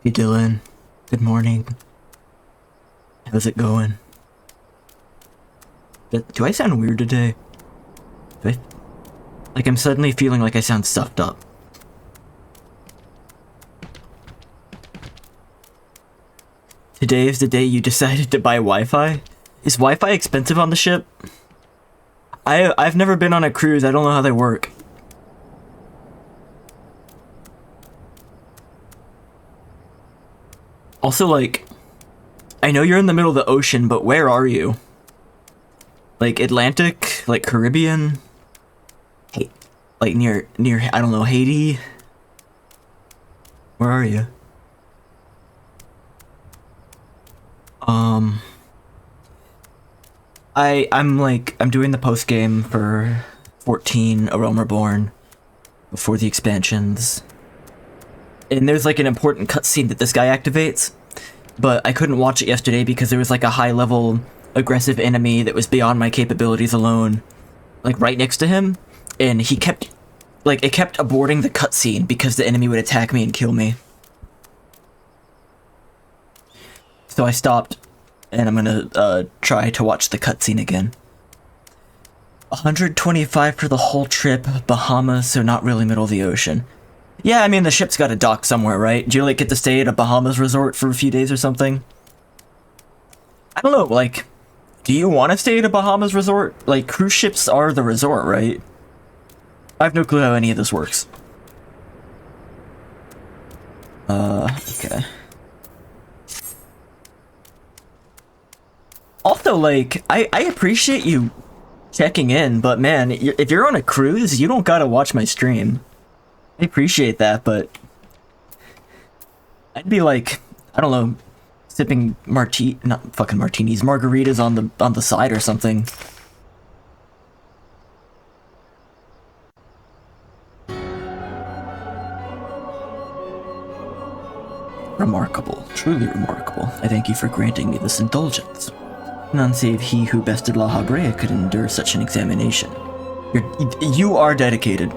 Hey Dylan, good morning. How's it going? Do I sound weird today? Like I'm suddenly feeling like I sound stuffed up. Today is the day you decided to buy Wi-Fi? Is Wi-Fi expensive on the ship? I've never been on a cruise, I don't know how they work. Also, like, I know you're in the middle of the ocean, but where are you? Like Atlantic? Like Caribbean? Hey, like near, I don't know, Haiti? Where are you? I'm doing the post game for 14 A Realm Reborn before the expansions. And there's like an important cutscene that this guy activates, but I couldn't watch it yesterday because there was like a high level aggressive enemy that was beyond my capabilities alone, like right next to him, and he kept, like, it kept aborting the cutscene because the enemy would attack me and kill me. So I stopped, and I'm gonna try to watch the cutscene again. 125 for the whole trip, Bahamas, so not really middle of the ocean. Yeah, I mean, the ship's gotta dock somewhere, right? Do you, like, get to stay at a Bahamas resort for a few days or something? I don't know, like, do you want to stay at a Bahamas resort? Like, cruise ships are the resort, right? I have no clue how any of this works. Okay. Also, like, I appreciate you checking in, but man, if you're on a cruise, you don't gotta watch my stream. I appreciate that, but I'd be like, I don't know, sipping not fucking martinis, margaritas on the side or something. Remarkable, truly remarkable. I thank you for granting me this indulgence. None save he who bested La Habrea could endure such an examination. You are dedicated.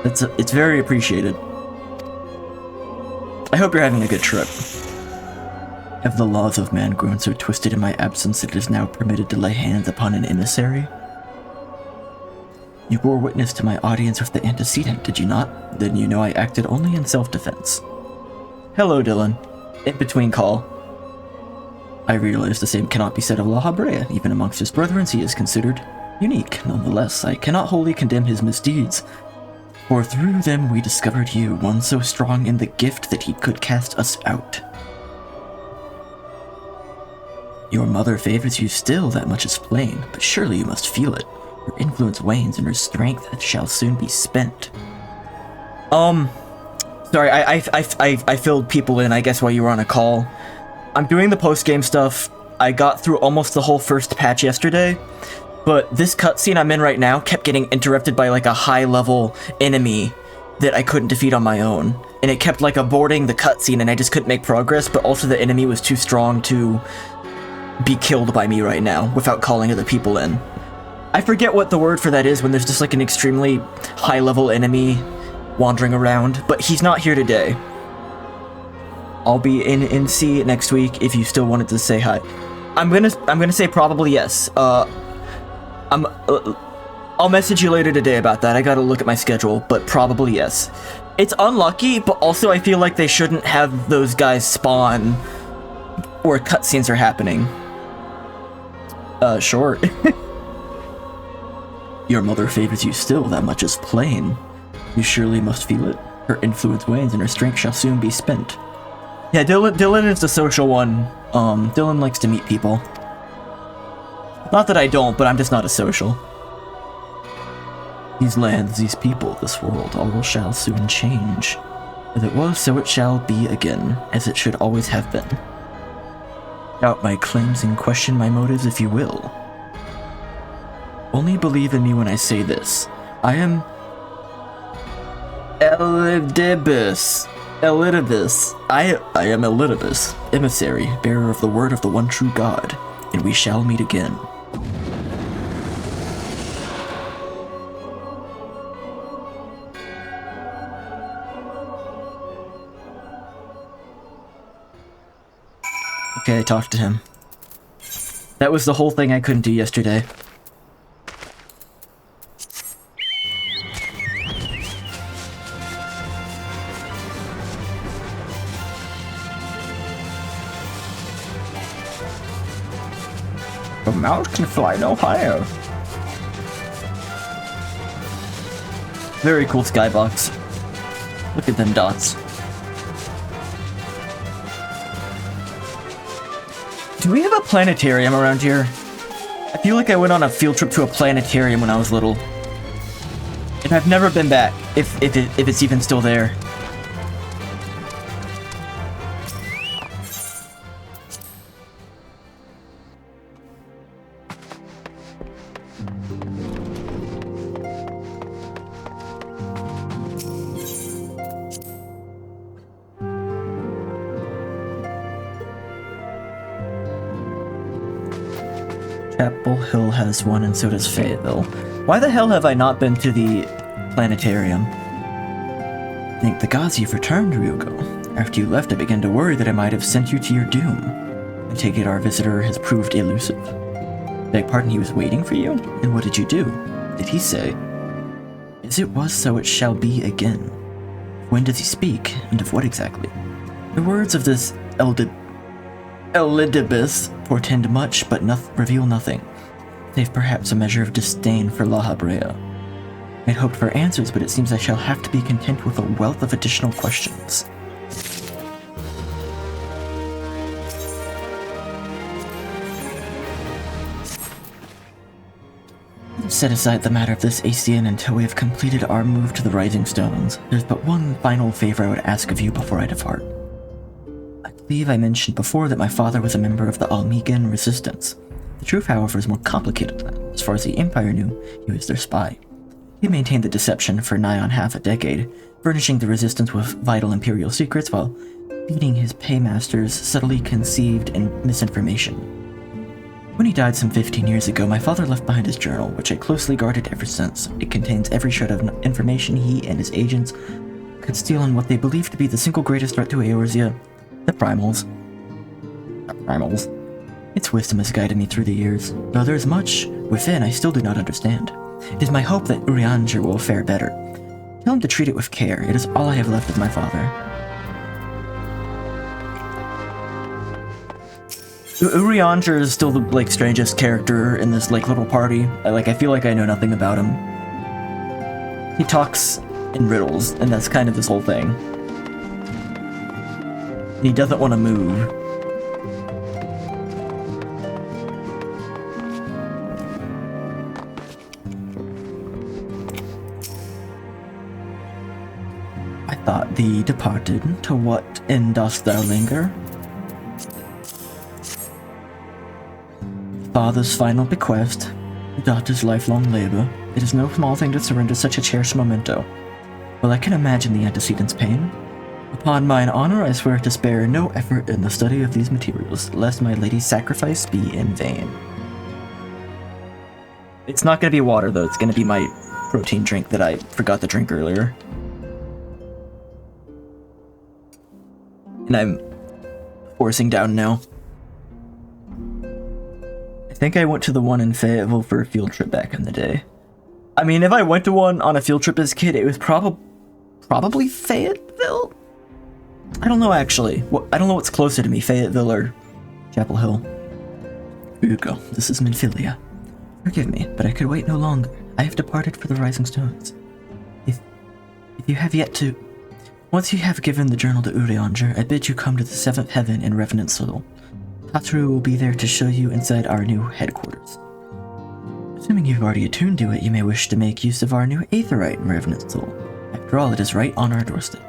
It's very appreciated. I hope you're having a good trip. Have the laws of man grown so twisted in my absence that it is now permitted to lay hands upon an emissary? You bore witness to my audience with the antecedent, did you not? Then you know I acted only in self-defense. Hello, Dylan. In between call. I realize the same cannot be said of La Habrea. Even amongst his brethren, he is considered unique. Nonetheless, I cannot wholly condemn his misdeeds. For through them we discovered you, one so strong in the gift that he could cast us out. Your mother favors you still, that much is plain, but surely you must feel it. Her influence wanes and her strength shall soon be spent. Sorry, I filled people in, I guess, while you were on a call. I'm doing the post-game stuff. I got through almost the whole first patch yesterday, but this cutscene I'm in right now kept getting interrupted by, like, a high-level enemy that I couldn't defeat on my own. And it kept, like, aborting the cutscene, and I just couldn't make progress, but also the enemy was too strong to be killed by me right now without calling other people in. I forget what the word for that is when there's just, like, an extremely high-level enemy wandering around, but he's not here today. I'll be in NC next week if you still wanted to say hi. I'm gonna say probably yes. I'll message you later today about that. I gotta look at my schedule, but probably yes. It's unlucky, but also I feel like they shouldn't have those guys spawn where cutscenes are happening. Sure. Your mother favors you still, that much is plain. You surely must feel it. Her influence wanes and her strength shall soon be spent. Yeah, Dylan is the social one. Dylan likes to meet people. Not that I don't, but I'm just not a social. These lands, these people, this world, all shall soon change. As it was, so it shall be again, as it should always have been. Doubt my claims and question my motives if you will. Only believe in me when I say this. I am Elidibus. I am Elidibus, emissary, bearer of the word of the one true God, and we shall meet again. Okay, I talked to him. That was the whole thing I couldn't do yesterday. A mouse can fly no higher. Very cool skybox. Look at them dots. Do we have a planetarium around here? I feel like I went on a field trip to a planetarium when I was little. And I've never been back, if it's even still there. Chapel Hill has one, and so does Fayetteville. Why the hell have I not been to the planetarium? Thank the gods you've returned, Ryugo. After you left, I began to worry that I might have sent you to your doom. I take it our visitor has proved elusive. Beg pardon, he was waiting for you? And what did you do? Did he say? As it was, so it shall be again. When does he speak, and of what exactly? The words of this Elidibus portend much, but reveal nothing, save perhaps a measure of disdain for La Habrea. I'd hoped for answers, but it seems I shall have to be content with a wealth of additional questions. Set aside the matter of this ACN until we have completed our move to the Rising Stones. There's but one final favor I would ask of you before I depart. I believe I mentioned before that my father was a member of the Almegan Resistance. The truth, however, is more complicated than that. As far as the Empire knew, he was their spy. He maintained the deception for nigh on half a decade, furnishing the Resistance with vital Imperial secrets while feeding his paymasters subtly conceived misinformation. When he died some 15 years ago, my father left behind his journal, which I closely guarded ever since. It contains every shred of information he and his agents could steal on what they believed to be the single greatest threat to Eorzea, the Primals. Its wisdom has guided me through the years. Though there is much within I still do not understand. It is my hope that Urianger will fare better. Tell him to treat it with care. It is all I have left of my father. Urianger is still the strangest character in this little party. I feel like I know nothing about him. He talks in riddles, and that's kind of this whole thing. He doesn't want to move. I thought thee departed. To what end dost thou linger? Father's final bequest, daughter's lifelong labor. It is no small thing to surrender such a cherished memento. Well, I can imagine the antecedent's pain. Upon mine honor, I swear to spare no effort in the study of these materials, lest my lady's sacrifice be in vain. It's not going to be water, though. It's going to be my protein drink that I forgot to drink earlier. And I'm forcing down now. I think I went to the one in Fayetteville for a field trip back in the day. I mean, if I went to one on a field trip as a kid, it was probably Fayetteville? I don't know, actually. I don't know what's closer to me, Fayetteville or Chapel Hill. Hugo, this is Minfilia. Forgive me, but I could wait no longer. I have departed for the Rising Stones. If you have yet to... Once you have given the journal to Urianger, I bid you come to the 7th heaven in Revenant Soul. Tataru will be there to show you inside our new headquarters. Assuming you've already attuned to it, you may wish to make use of our new Aetherite in Revenant Soul. After all, it is right on our doorstep.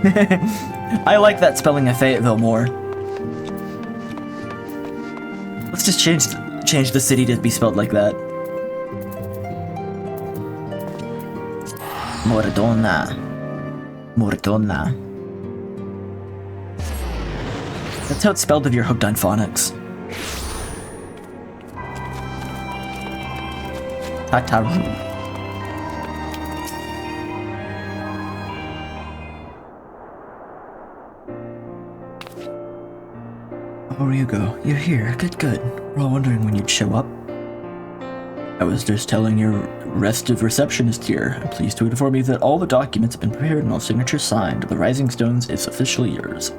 I like that spelling of Fayetteville more. Let's just change the city to be spelled like that. Mordona. That's how it's spelled if you're hooked on phonics. Tataru. Oh, Ryugo, you're here. Good. We're all wondering when you'd show up. I was just telling your restive receptionist here. I'm pleased to inform you that all the documents have been prepared and all signatures signed. The Rising Stones is officially yours.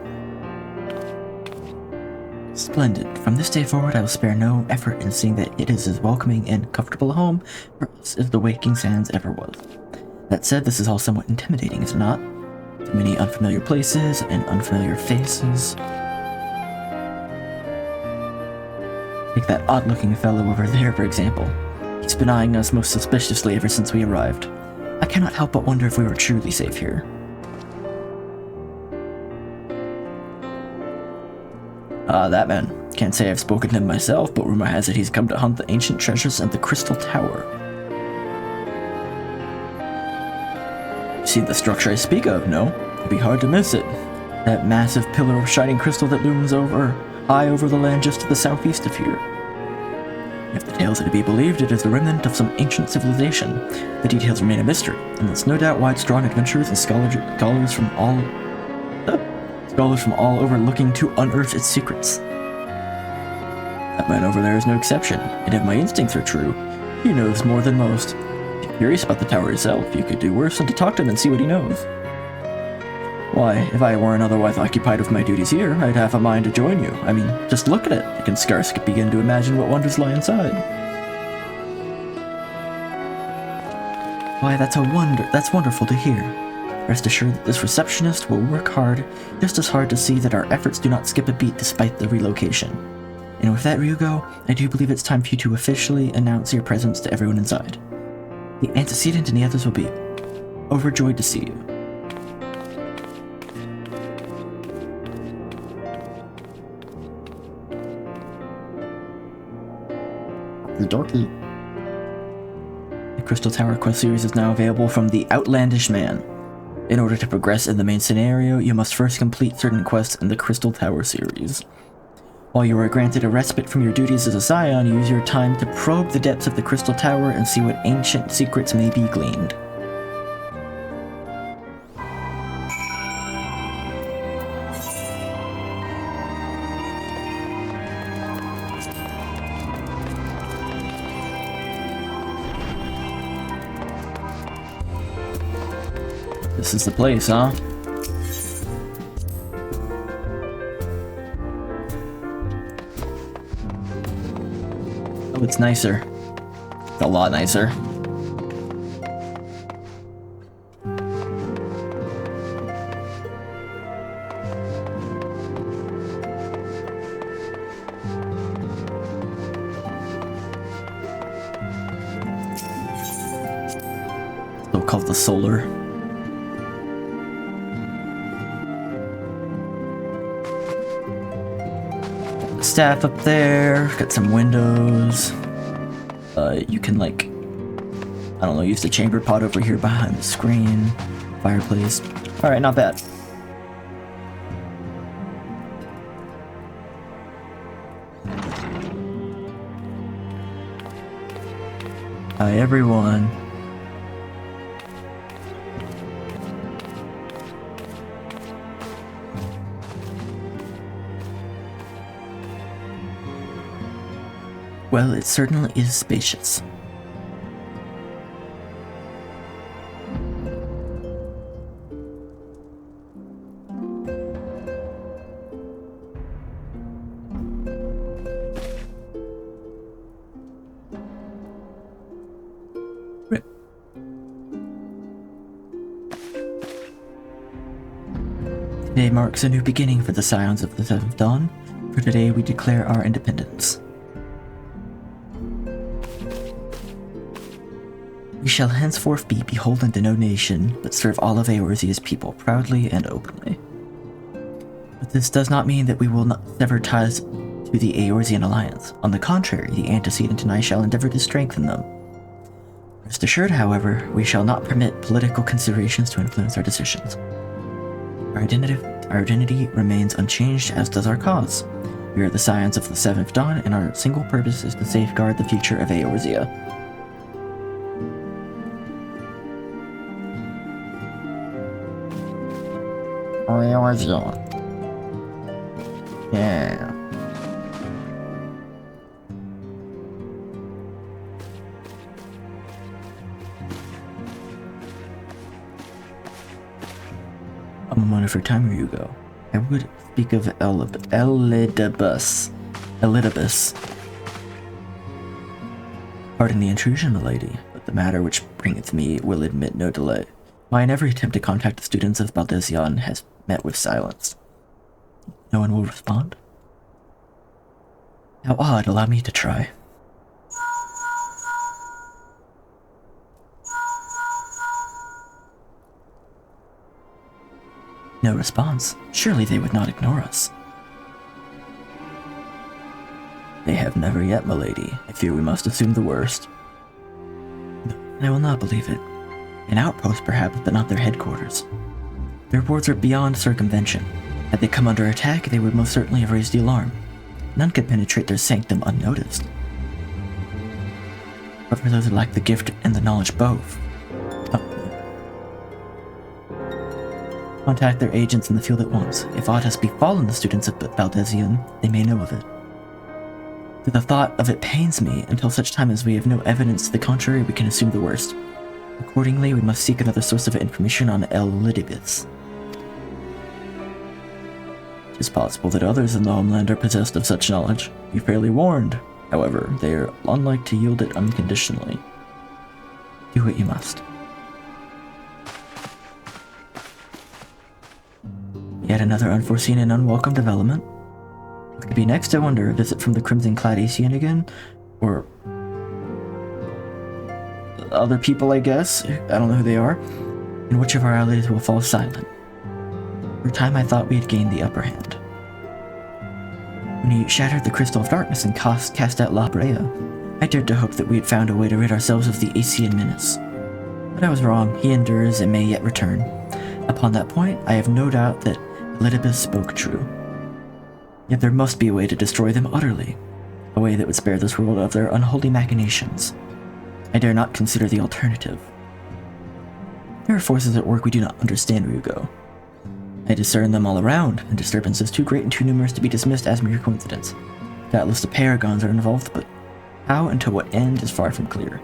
Splendid. From this day forward, I will spare no effort in seeing that it is as welcoming and comfortable a home for us as the Waking Sands ever was. That said, this is all somewhat intimidating, is it not? Too many unfamiliar places and unfamiliar faces. Take that odd-looking fellow over there, for example. He's been eyeing us most suspiciously ever since we arrived. I cannot help but wonder if we were truly safe here. That man. Can't say I've spoken to him myself, but rumor has it he's come to hunt the ancient treasures at the Crystal Tower. You see the structure I speak of, no? It'd be hard to miss it. That massive pillar of shining crystal that looms high over the land just to the southeast of here. If the tales are to be believed, it is the remnant of some ancient civilization. The details remain a mystery, and that's no doubt why it's drawn adventurers and scholars from all over looking to unearth its secrets. That man over there is no exception, and if my instincts are true, he knows more than most. If you're curious about the tower itself, you could do worse than to talk to him and see what he knows. Why, if I weren't otherwise occupied with my duties here, I'd have a mind to join you. I mean, just look at it. I can scarce begin to imagine what wonders lie inside. Why, that's wonderful to hear. Rest assured that this receptionist will work hard, just as hard to see that our efforts do not skip a beat despite the relocation. And with that, Ryugo, I do believe it's time for you to officially announce your presence to everyone inside. The antecedent and the others will be overjoyed to see you. The Crystal Tower quest series is now available from the Outlandish Man. In order to progress in the main scenario, you must first complete certain quests in the Crystal Tower series. While you are granted a respite from your duties as a Scion, use your time to probe the depths of the Crystal Tower and see what ancient secrets may be gleaned. This is the place, huh? Oh, it's nicer. It's a lot nicer. Still called the solar. Staff up there, got some windows. You can like, I don't know, use the chamber pot over here behind the screen. Fireplace. Alright, not bad. Hi everyone. Well, it certainly is spacious. Today marks a new beginning for the Scions of the Seventh Dawn. For today we declare our independence. We shall henceforth be beholden to no nation, but serve all of Eorzea's people proudly and openly. But this does not mean that we will not sever ties to the Eorzean alliance. On the contrary, the antecedent and I shall endeavor to strengthen them. Rest assured, however, we shall not permit political considerations to influence our decisions. Our identity remains unchanged, as does our cause. We are the Scions of the Seventh Dawn, and our single purpose is to safeguard the future of Eorzea. Eorzea. Yeah. A moment of your time, Ryugo. I would speak of Elidibus. Pardon the intrusion, milady, but the matter which bringeth me will admit no delay. Mine every attempt to contact the students of Baldesion has met with silence. No one will respond? How odd, allow me to try. No response. Surely they would not ignore us. They have never yet, milady. I fear we must assume the worst. I will not believe it. An outpost, perhaps, but not their headquarters. Their wards are beyond circumvention. Had they come under attack, they would most certainly have raised the alarm. None could penetrate their sanctum unnoticed. But for those who lack the gift and the knowledge both, contact their agents in the field at once. If aught has befallen the students of Baldesion, they may know of it. The thought of it pains me. Until such time as we have no evidence to the contrary, we can assume the worst. Accordingly, we must seek another source of information on Elidibus. It is possible that others in the homeland are possessed of such knowledge. Be fairly warned. However, they are unlike to yield it unconditionally. Do what you must. Yet another unforeseen and unwelcome development. What could be next, I wonder? A visit from the crimson-clad Asian again? Or other people, I guess? I don't know who they are. And which of our allies will fall silent? For a time I thought we had gained the upper hand. When he shattered the crystal of darkness and cast out La Brea, I dared to hope that we had found a way to rid ourselves of the Asian menace. But I was wrong. He endures and may yet return. Upon that point, I have no doubt that Elidibus spoke true. Yet there must be a way to destroy them utterly. A way that would spare this world of their unholy machinations. I dare not consider the alternative. There are forces at work we do not understand, Ryugo. I discern them all around, and disturbances too great and too numerous to be dismissed as mere coincidence. Doubtless the paragons are involved, but how and to what end is far from clear.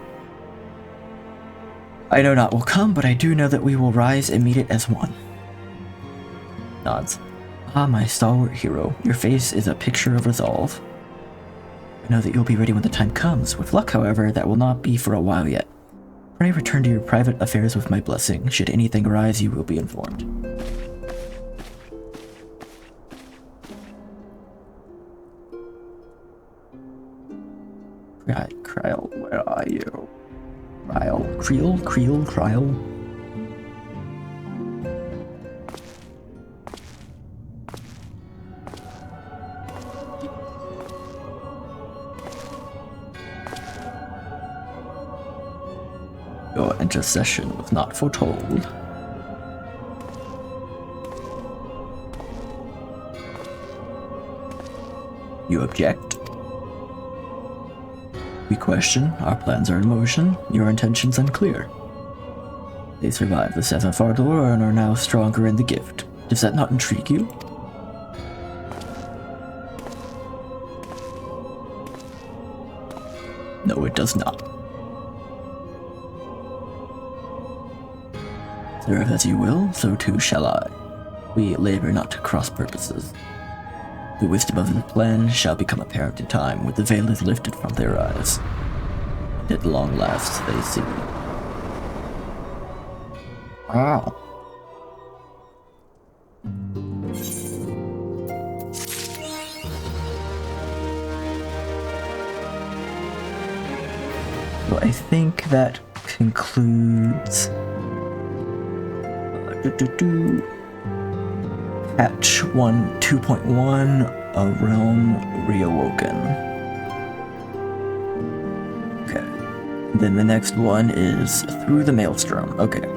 I know not will come, but I do know that we will rise and meet it as one. Nods. Ah, my stalwart hero, your face is a picture of resolve. I know that you'll be ready when the time comes. With luck, however, that will not be for a while yet. Pray return to your private affairs with my blessing. Should anything arise, you will be informed. Kryl, where are you? Kryl. Your intercession was not foretold. You object? We question, our plans are in motion, your intentions unclear. They survived the Seventh Ardor and are now stronger in the gift. Does that not intrigue you? No, it does not. Serve as you will, so too shall I. We labor not to cross purposes. The wisdom of the plan shall become apparent in time, when the veil is lifted from their eyes. And at long last they see. Wow. So I think that concludes Patch 2.1, A Realm Reawoken. Okay. Then the next one is Through the Maelstrom. Okay.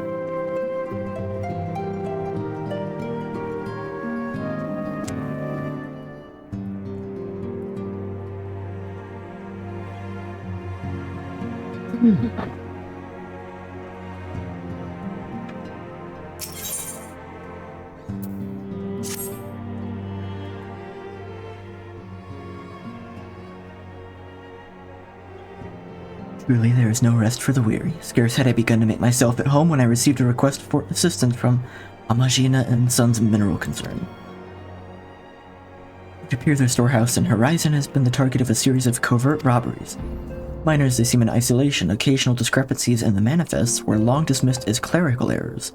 Truly, there is no rest for the weary. Scarce had I begun to make myself at home when I received a request for assistance from Amajina and Sons Mineral Concern. It appears their storehouse in Horizon has been the target of a series of covert robberies. Minor as they seem in isolation, occasional discrepancies in the manifests were long dismissed as clerical errors.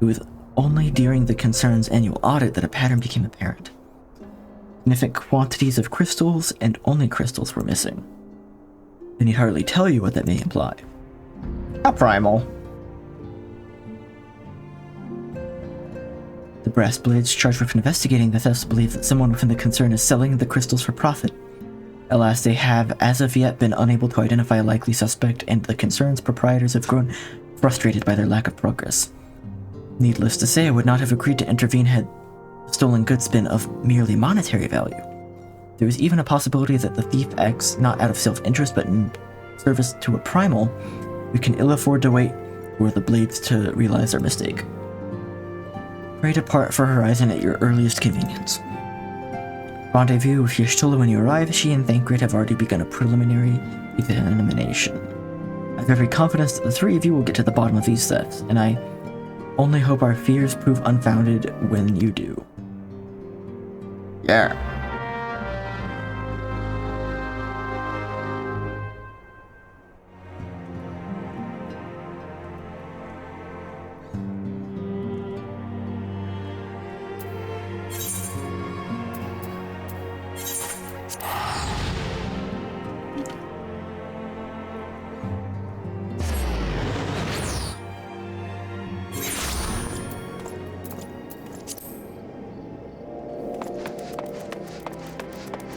It was only during the concern's annual audit that a pattern became apparent. Significant quantities of crystals and only crystals were missing. I need hardly tell you what that may imply. A primal. The brass blades charged with investigating the thefts believe that someone within the concern is selling the crystals for profit. Alas, they have as of yet been unable to identify a likely suspect, and the concern's proprietors have grown frustrated by their lack of progress. Needless to say, I would not have agreed to intervene had stolen goods been of merely monetary value. There is even a possibility that the thief acts not out of self-interest but in service to a primal. We can ill afford to wait for the blades to realize their mistake. Pray depart for Horizon at your earliest convenience. Rendezvous with Y'shtola when you arrive. She and Thancred have already begun a preliminary examination. I have every confidence that the three of you will get to the bottom of these thefts, and I only hope our fears prove unfounded when you do. Yeah.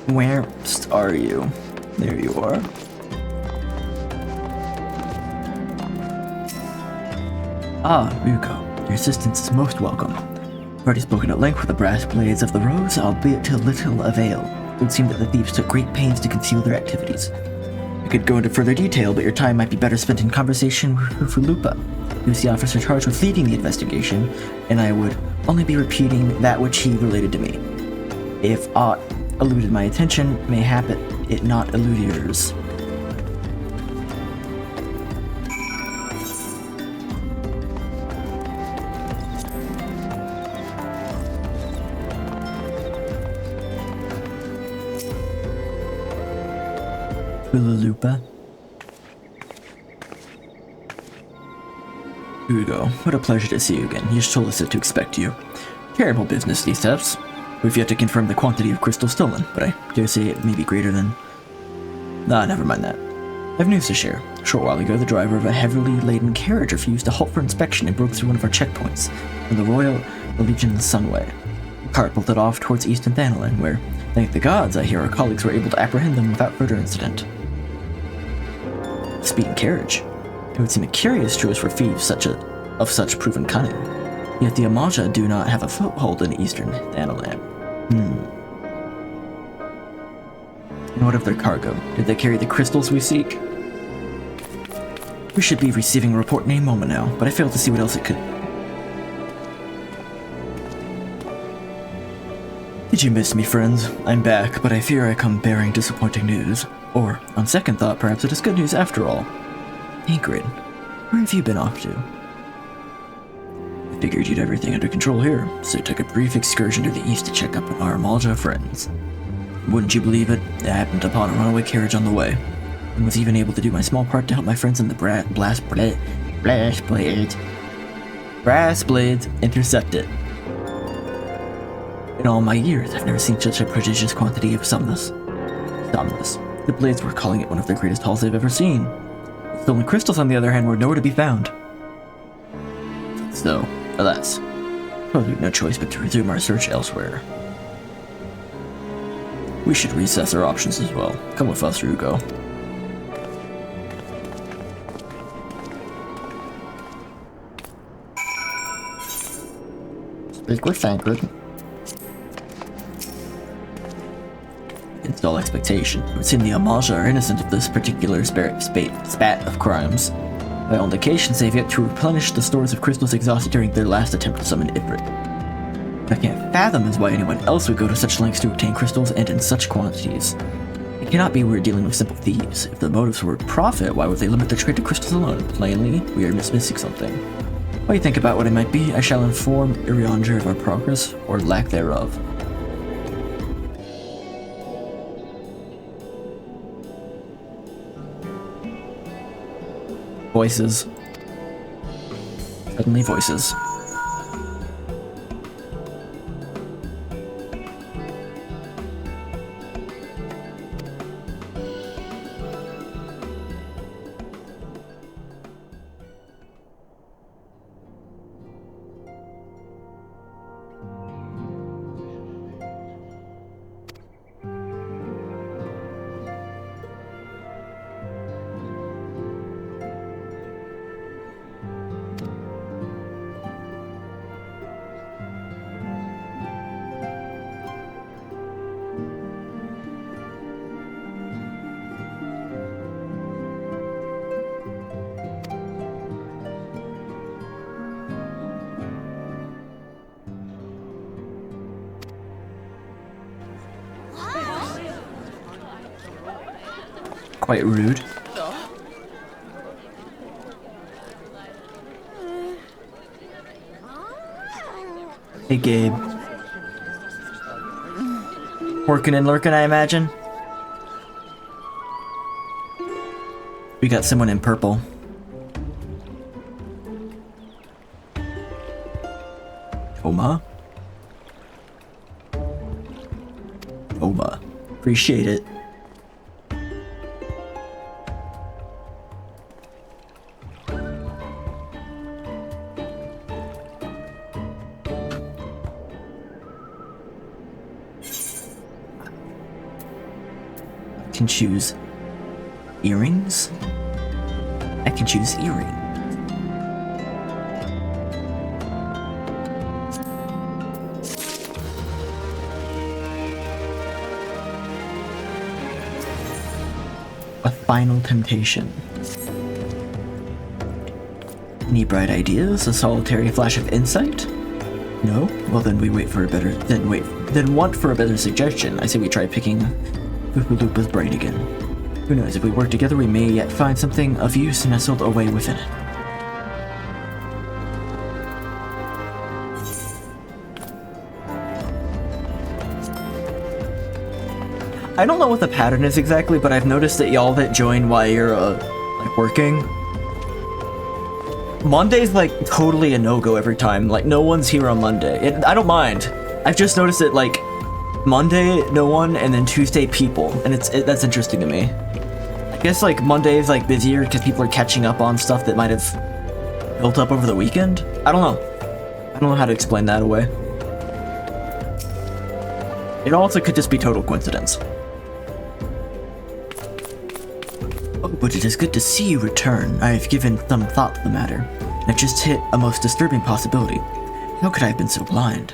Where are you? There you are. Ah, Ryuko, your assistance is most welcome. I've already spoken at length with the brass blades of the Rose, albeit to little avail. It would seem that the thieves took great pains to conceal their activities. I could go into further detail, but your time might be better spent in conversation with Lupa, who's the officer charged with leading the investigation, and I would only be repeating that which he related to me. If aught eluded my attention, mayhap it not elude yours. Lupa. Here we go. What a pleasure to see you again. Y'shtola said to expect you. Terrible business, these thefts. We've yet to confirm the quantity of crystal stolen, but I dare say it may be greater than... never mind that. I have news to share. A short while ago, the driver of a heavily laden carriage refused to halt for inspection and broke through one of our checkpoints in the Royal Legion Sunway. The cart bolted off towards Eastern Thanalan, where, thank the gods, I hear our colleagues were able to apprehend them without further incident. Speeding carriage. It would seem a curious choice for thieves of such proven cunning. Yet the Amaja do not have a foothold in Eastern Thanalan. And what of their cargo? Did they carry the crystals we seek? We should be receiving a report any moment now, but I fail to see what else it could. Did you miss me, friends? I'm back, but I fear I come bearing disappointing news. Or, on second thought, perhaps it is good news after all. Ingrid, where have you been off to? Figured you'd everything under control here, so I took a brief excursion to the east to check up on our Malja friends. Wouldn't you believe it? I happened upon a runaway carriage on the way, and was even able to do my small part to help my friends in the brass blades intercept it. In all my years, I've never seen such a prodigious quantity of somnus. The blades were calling it one of the greatest hauls they've ever seen. The stolen crystals, on the other hand, were nowhere to be found. So, alas, we'll have no choice but to resume our search elsewhere. We should reassess our options as well. Come with us, Ryuko. Speak with Thancred. Against all expectation, it would seem the Amaja are innocent of this particular spat of crimes. By all indications, they've yet to replenish the stores of crystals exhausted during their last attempt to summon Ibrit. What I can't fathom is why anyone else would go to such lengths to obtain crystals and in such quantities. It cannot be we're dealing with simple thieves. If the motives were profit, why would they limit their trade to crystals alone? Plainly, we are missing something. While you think about what it might be, I shall inform Irianger of our progress, or lack thereof. Voices. Suddenly voices. Quite rude. Hey, Gabe. Working and lurking, I imagine. We got someone in purple. Oma? Oma. Appreciate it. Can choose earrings. I can choose earring. A final temptation. Any bright ideas? A solitary flash of insight? No? Well, then we wait for a better. Then want for a better suggestion. I say we try picking Lupa's brain again. Who knows, if we work together we may yet find something of use nestled away within it. I don't know what the pattern is exactly, but I've noticed that y'all that join while you're, like, working, Monday's, like, totally a no-go every time. Like, no one's here on Monday. I don't mind. I've just noticed that, like, Monday, no one, and then Tuesday, people, and that's interesting to me. I guess, like, Monday is, like, busier because people are catching up on stuff that might have built up over the weekend. I don't know. I don't know how to explain that away. It also could just be total coincidence. Oh, but it is good to see you return. I have given some thought to the matter, and I've just hit a most disturbing possibility. How could I have been so blind?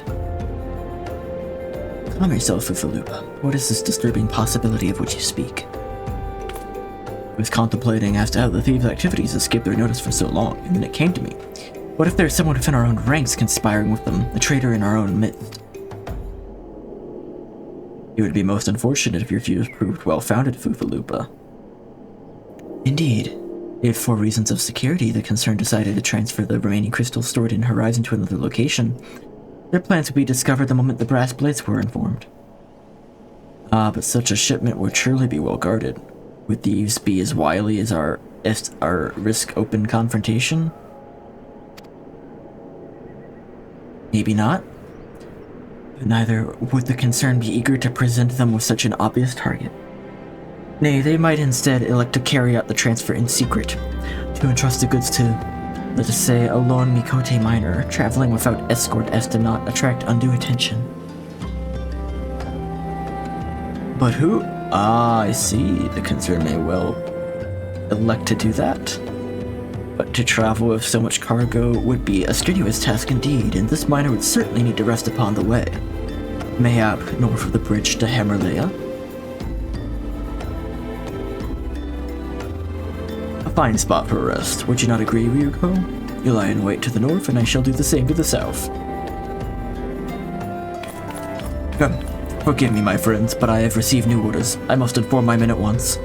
Calm yourself, Fufalupa. What is this disturbing possibility of which you speak? I was contemplating as to how the thieves' activities escaped their notice for so long, and then it came to me. What if there's someone within our own ranks conspiring with them, a traitor in our own midst? It would be most unfortunate if your views proved well-founded, Fufalupa. Indeed. If for reasons of security the concern decided to transfer the remaining crystals stored in Horizon to another location, their plans would be discovered the moment the brass blades were informed. Ah, but such a shipment would surely be well guarded. Would thieves be as wily as our risk open confrontation? Maybe not. But neither would the concern be eager to present them with such an obvious target. Nay, they might instead elect to carry out the transfer in secret, to entrust the goods to, let us say, a lone Mikote miner, traveling without escort as to not attract undue attention. But who? Ah, I see. The concern may well elect to do that. But to travel with so much cargo would be a strenuous task indeed, and this miner would certainly need to rest upon the way. Mayhap north of the bridge to Hammerlea. A fine spot for a rest, would you not agree, Ryuko? You lie in wait to the north, and I shall do the same to the south. Forgive me, my friends, but I have received new orders. I must inform my men at once.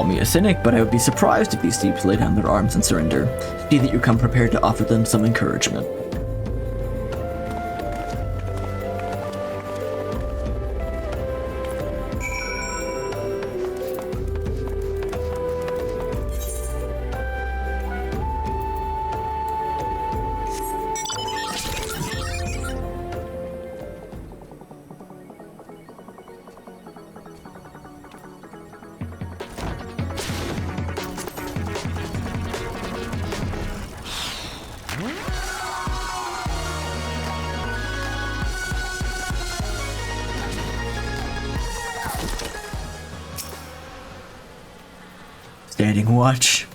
me a cynic, but I would be surprised if these thieves lay down their arms and surrender. See that you come prepared to offer them some encouragement. Standing watch.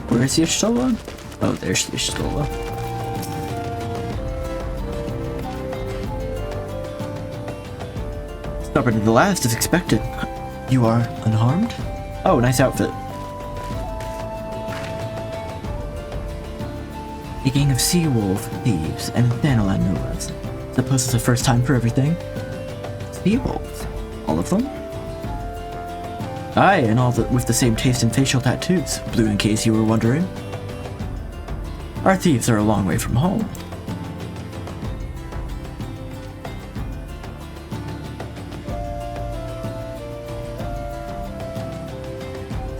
Where is Y'shtola? Oh, there's Y'shtola. Stubborn to the last, as expected. You are unharmed? Oh, nice outfit. A gang of sea wolf thieves and Thanalan no less. Suppose it's the first time for everything. Sea wolves? All of them? Aye, and all with the same taste and facial tattoos, blue in case you were wondering. Our thieves are a long way from home.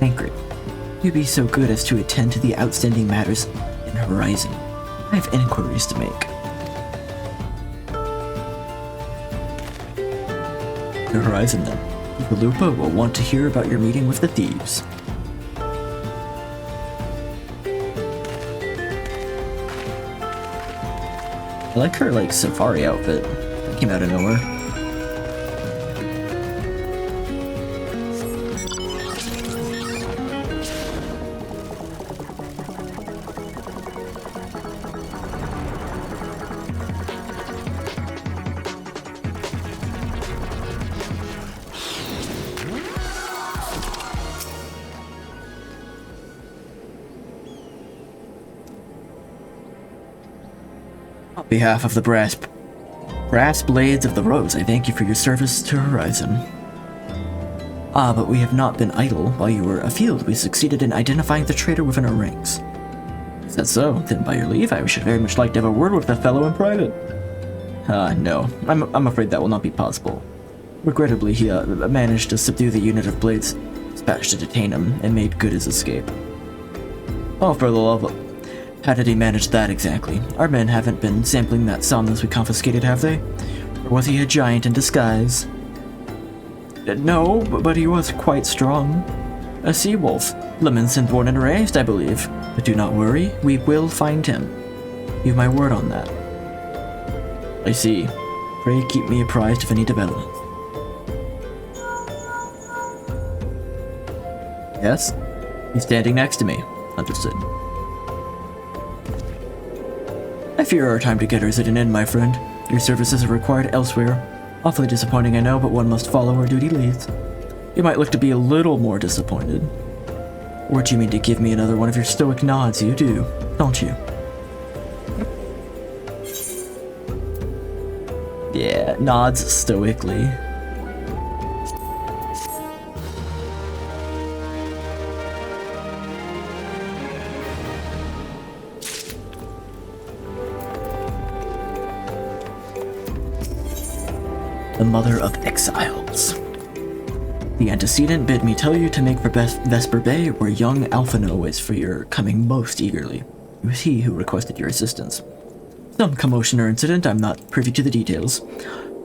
Thancred, you be so good as to attend to the outstanding matters in Horizon. I have inquiries to make. The Horizon, then. Lupa will want to hear about your meeting with the thieves. I like her, safari outfit. That came out of nowhere. On behalf of the brass blades of the Rose, I thank you for your service to Horizon. Ah, but we have not been idle. While you were afield, we succeeded in identifying the traitor within our ranks. Is that so? Then by your leave, I should very much like to have a word with that fellow in private. No. I'm afraid that will not be possible. Regrettably, he managed to subdue the unit of blades dispatched to detain him, and made good his escape. Oh, for the love of... How did he manage that exactly? Our men haven't been sampling that somnus we confiscated, have they? Or was he a giant in disguise? No, but he was quite strong. A sea wolf. Lemonson born and raised, I believe. But do not worry, we will find him. You have my word on that. I see. Pray keep me apprised of any developments. Yes? He's standing next to me. Understood. I fear our time together is at an end, my friend. Your services are required elsewhere. Awfully disappointing, I know, but one must follow where duty leads. You might look to be a little more disappointed. Or do you mean to give me another one of your stoic nods? You do, don't you? Yeah, nods stoically. The Mother of Exiles. The antecedent bid me tell you to make for Vesper Bay, where young Alphino waits for your coming most eagerly. It was he who requested your assistance. Some commotion or incident, I'm not privy to the details.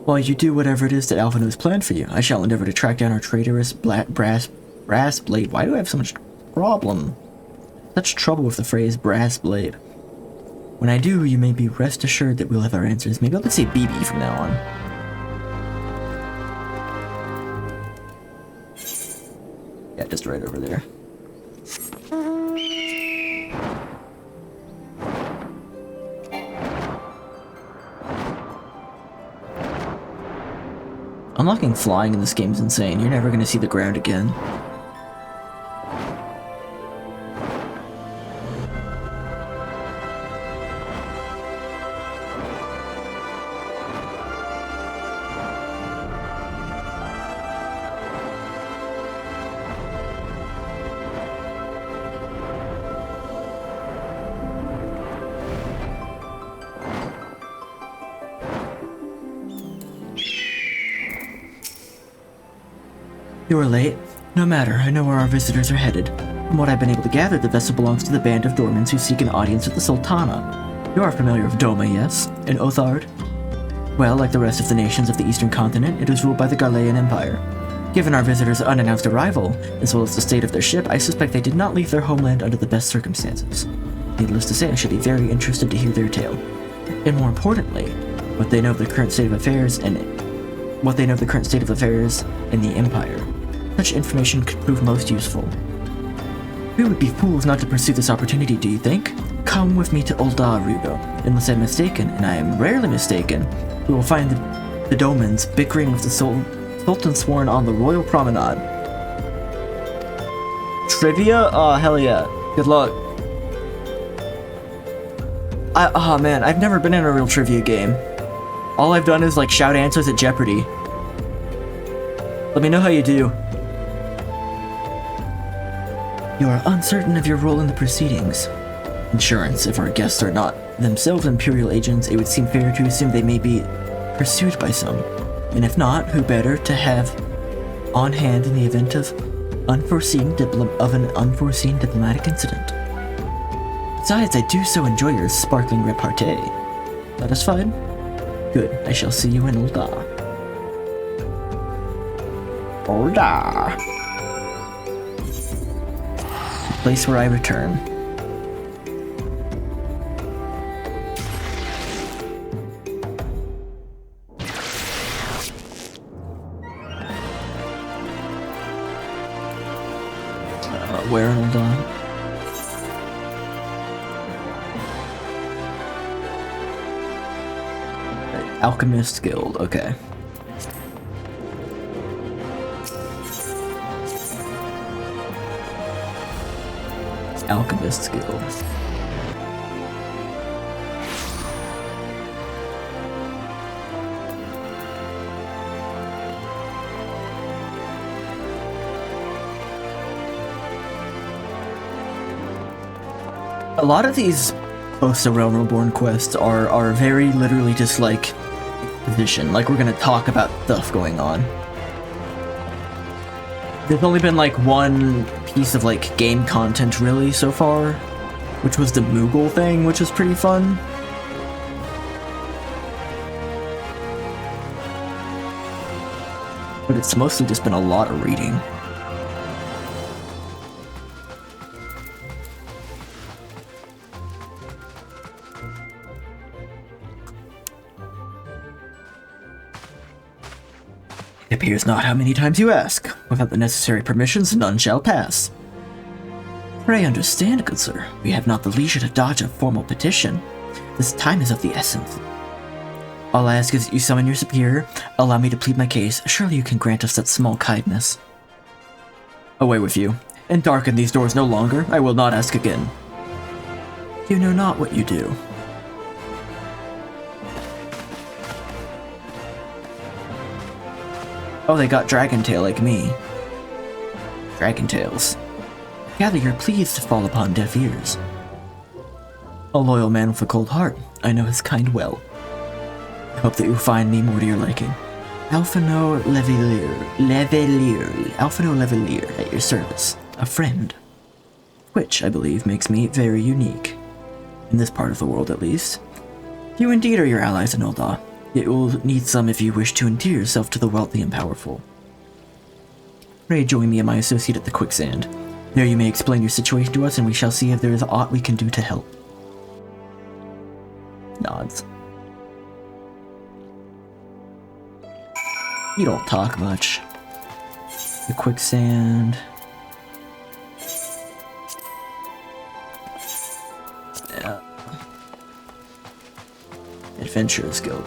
While you do whatever it is that Alpha knows planned for you, I shall endeavor to track down our traitorous brass blade. Why do I have so much such trouble with the phrase brass blade? When I do, you may be rest assured that we'll have our answers. Maybe I'll just say BB from now on. Yeah, just right over there. Unlocking flying in this game is insane. You're never gonna see the ground again. You are late. No matter, I know where our visitors are headed. From what I've been able to gather, the vessel belongs to the band of Dormans who seek an audience with the Sultana. You are familiar with Doma, yes? And Othard? Well, like the rest of the nations of the eastern continent, it is ruled by the Galean Empire. Given our visitors' unannounced arrival, as well as the state of their ship, I suspect they did not leave their homeland under the best circumstances. Needless to say, I should be very interested to hear their tale. And more importantly, what they know of the current state of affairs in the Empire. Such information could prove most useful. We would be fools not to pursue this opportunity, do you think? Come with me to Ul'dah, Rugo. Unless I'm mistaken, and I am rarely mistaken, we will find the Domans bickering with the Sultan sworn on the Royal Promenade. Trivia? Oh, hell yeah. Good luck. Oh man, I've never been in a real trivia game. All I've done is like shout answers at Jeopardy. Let me know how you do. You are uncertain of your role in the proceedings. Insurance, if our guests are not themselves Imperial agents, it would seem fair to assume they may be pursued by some. And if not, who better to have on hand in the event of an unforeseen diplomatic incident? Besides, I do so enjoy your sparkling repartee. Satisfied? Good, I shall see you in Ul'dah. Ul'dah. Place where I return. Where in Ul'dah? Alchemist Guild, okay. Alchemist Guild. A lot of these post-Realm Reborn quests are very literally just like exposition, like we're gonna talk about stuff going on. There's only been like one piece of like game content really so far, which was the Moogle thing, which was pretty fun. But it's mostly just been a lot of reading. It appears not how many times you ask. Without the necessary permissions, none shall pass. Pray understand, good sir, we have not the leisure to dodge a formal petition. This time is of the essence. All I ask is that you summon your superior, allow me to plead my case. Surely you can grant us that small kindness. Away with you, and darken these doors no longer. I will not ask again. You know not what you do. Oh, they got Dragon Tail like me. Dragon Tails. Gather your pleas to fall upon deaf ears. A loyal man with a cold heart. I know his kind well. I hope that you find me more to your liking. Alphino Levelier at your service. A friend. Which, I believe, makes me very unique. in this part of the world at least. You indeed are your allies in Ul'dah. Yet you will need some if you wish to endear yourself to the wealthy and powerful. Pray join me and my associate at the quicksand. There you may explain your situation to us, and we shall see if there is aught we can do to help. Nods. You don't talk much. The quicksand. Yeah. Adventurers Guild.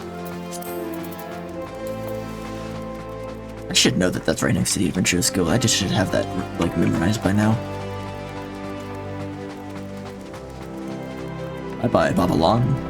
I should know that that's right next to the Adventurers Guild. I just should have that, like, memorized by now. Bye-bye, Babylon.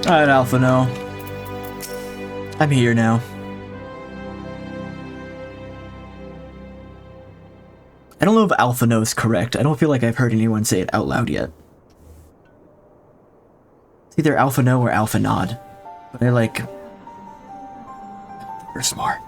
Alright, Alpha, no. I'm here now. I don't know if Alpha no is correct. I don't feel like I've heard anyone say it out loud yet. It's either Alpha no or Alpha nod. But I like... They're smart.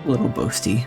A little boasty.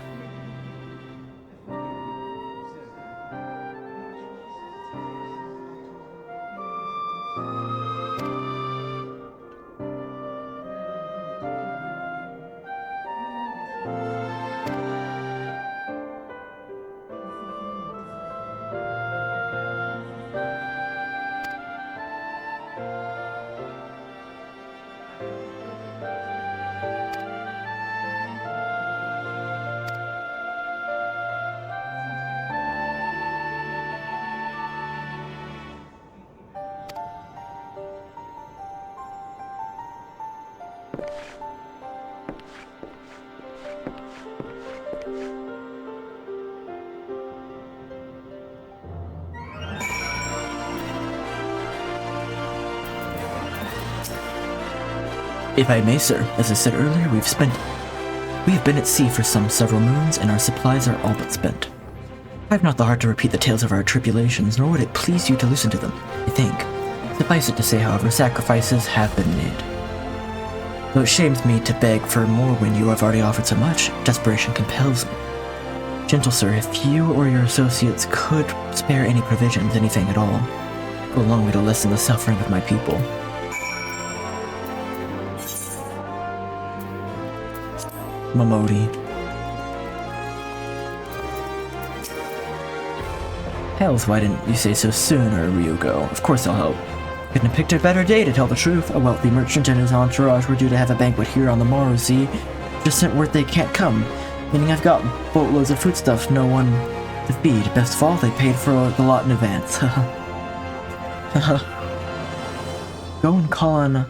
If I may, sir, as I said earlier, we have been at sea for several moons, and our supplies are all but spent. I have not the heart to repeat the tales of our tribulations, nor would it please you to listen to them, I think. Suffice it to say, however, sacrifices have been made. Though it shames me to beg for more when you have already offered so much, desperation compels me. Gentle sir, if you or your associates could spare any provisions, anything at all, go a long way to lessen the suffering of my people. Momodi. Hells, why didn't you say so sooner, Ryugo? Of course I'll help. Couldn't have picked a better day to tell the truth. A wealthy merchant and his entourage were due to have a banquet here on the morrow, see? Just sent word they can't come, meaning I've got boatloads of foodstuff, no one to feed. Best of all, they paid for the lot in advance. Go and call on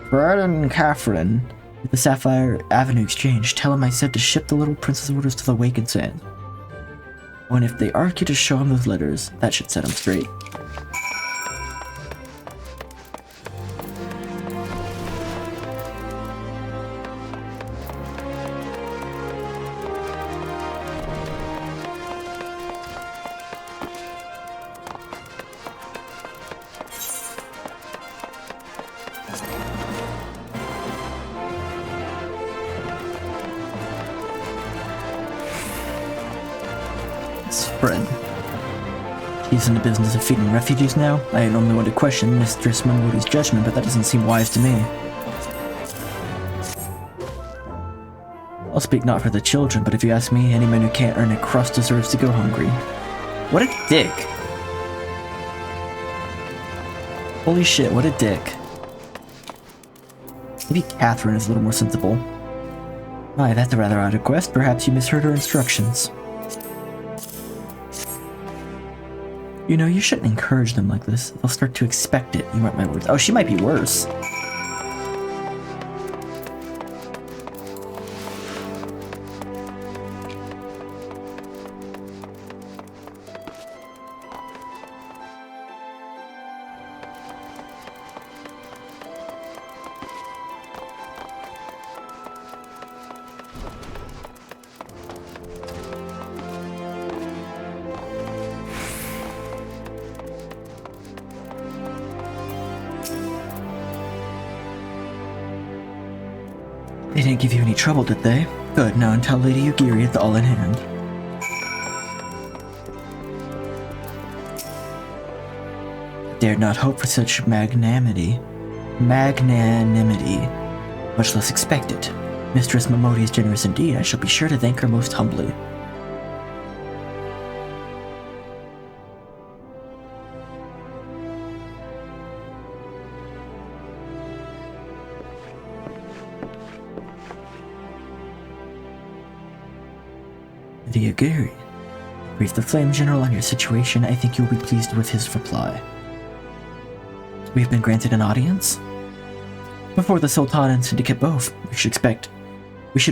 Fred and Catherine at the Sapphire Avenue Exchange. Tell him I said to ship the little princess orders to the Wakened Sand. Oh, and if they argue, to show him those letters. That should set him straight. Fred. He's in the business of feeding refugees now? I normally want to question Mistress Momodi's judgment, but that doesn't seem wise to me. I'll speak not for the children, but if you ask me, any man who can't earn a crust deserves to go hungry. What a dick! Holy shit, what a dick. Maybe Catherine is a little more sensible. Aye, that's a rather odd request. Perhaps you misheard her instructions. You know, you shouldn't encourage them like this. They'll start to expect it. You mark my words. Oh, she might be worse. They didn't give you any trouble, did they? Good, now and tell Lady Yugiri it's all in hand. Dared not hope for such magnanimity. Much less expect it. Mistress Momodi is generous indeed. I shall be sure to thank her most humbly. Lady Yugiri, brief the Flame General on your situation. I think you'll be pleased with his reply. We have been granted an audience? Before the Sultan and Syndicate both, we should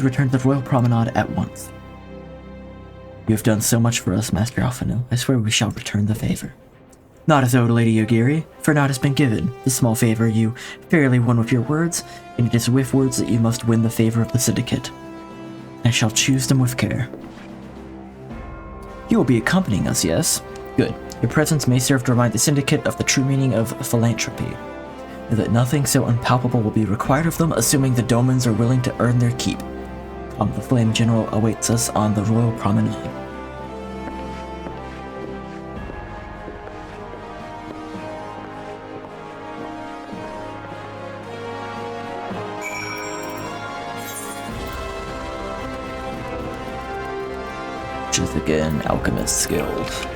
return to the Royal Promenade at once. You have done so much for us, Master Alphino. I swear we shall return the favor. Not as owed, Lady Yugiri, for naught has been given. This small favor you fairly won with your words, and it is with words that you must win the favor of the Syndicate. I shall choose them with care. You will be accompanying us, yes? Good. Your presence may serve to remind the Syndicate of the true meaning of philanthropy, and that nothing so unpalpable will be required of them, assuming the Domans are willing to earn their keep. The Flame General awaits us on the Royal Promenade. Which is again Alchemist's Guild.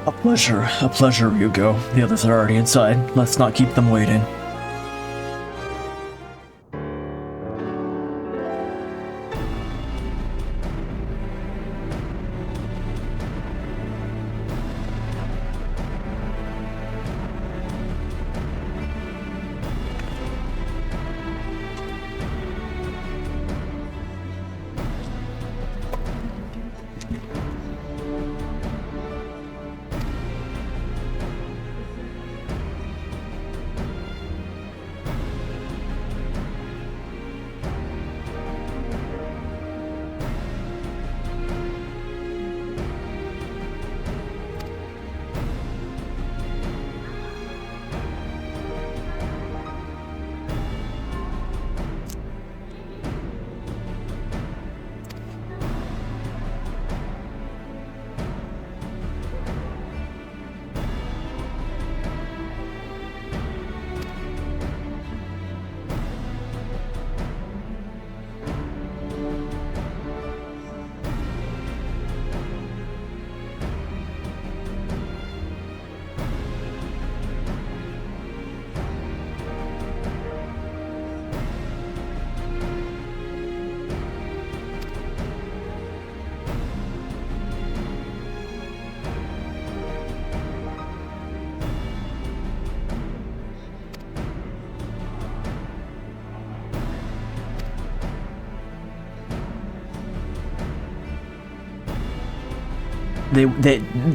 A pleasure, Ryugo. The others are already inside. Let's not keep them waiting.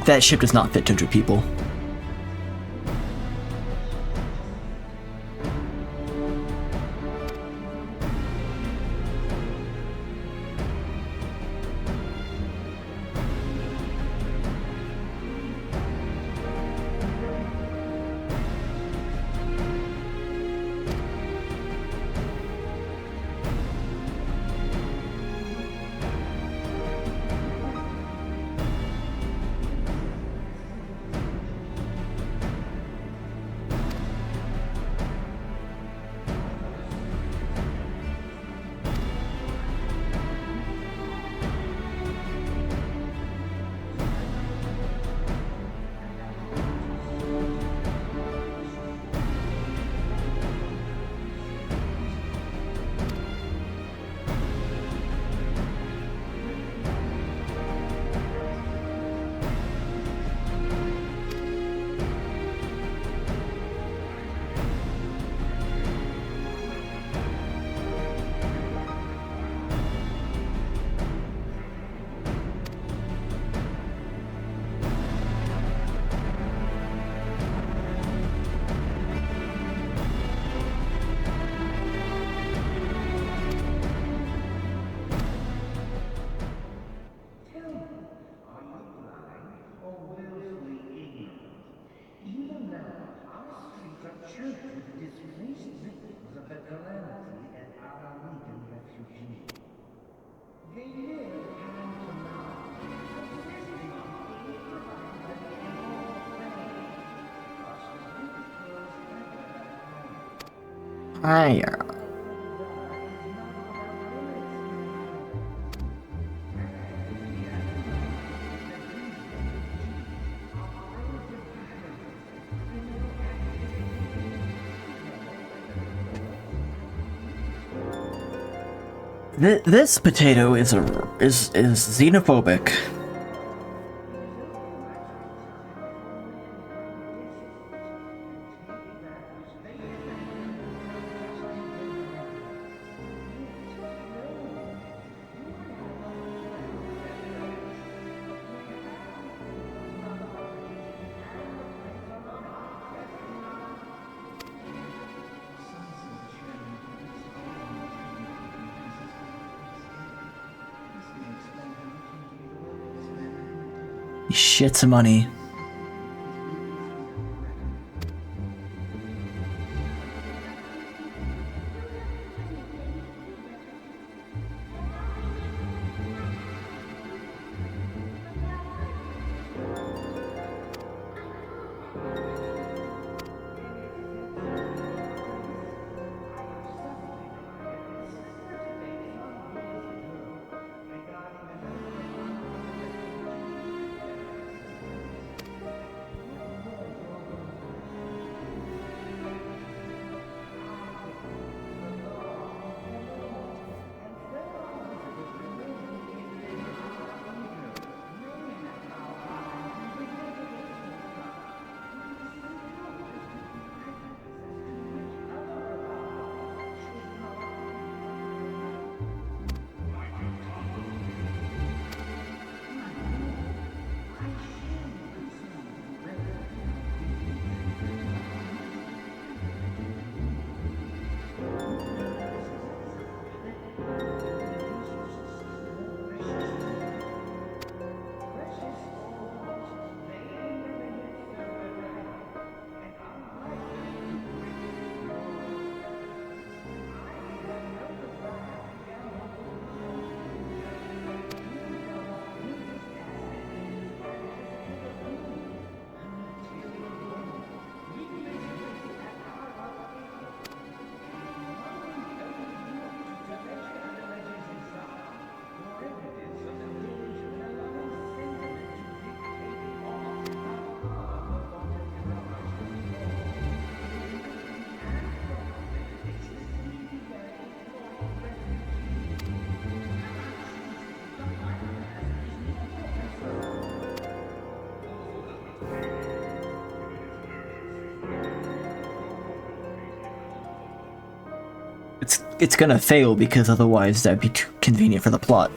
That ship does not fit 200 people. Higher. This potato is xenophobic. Shit's money. It's gonna fail because otherwise that'd be too convenient for the plot.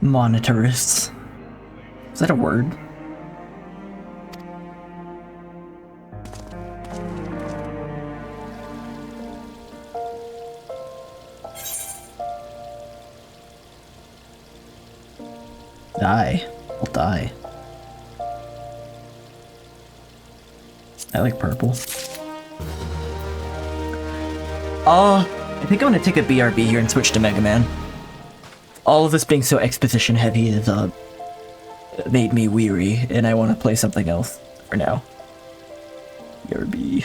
Monitorists. Is that a word? Die. I'll die. I like purple. I think I'm gonna take a BRB here and switch to Mega Man. All of this being so exposition heavy has made me weary, and I want to play something else for now. BRB.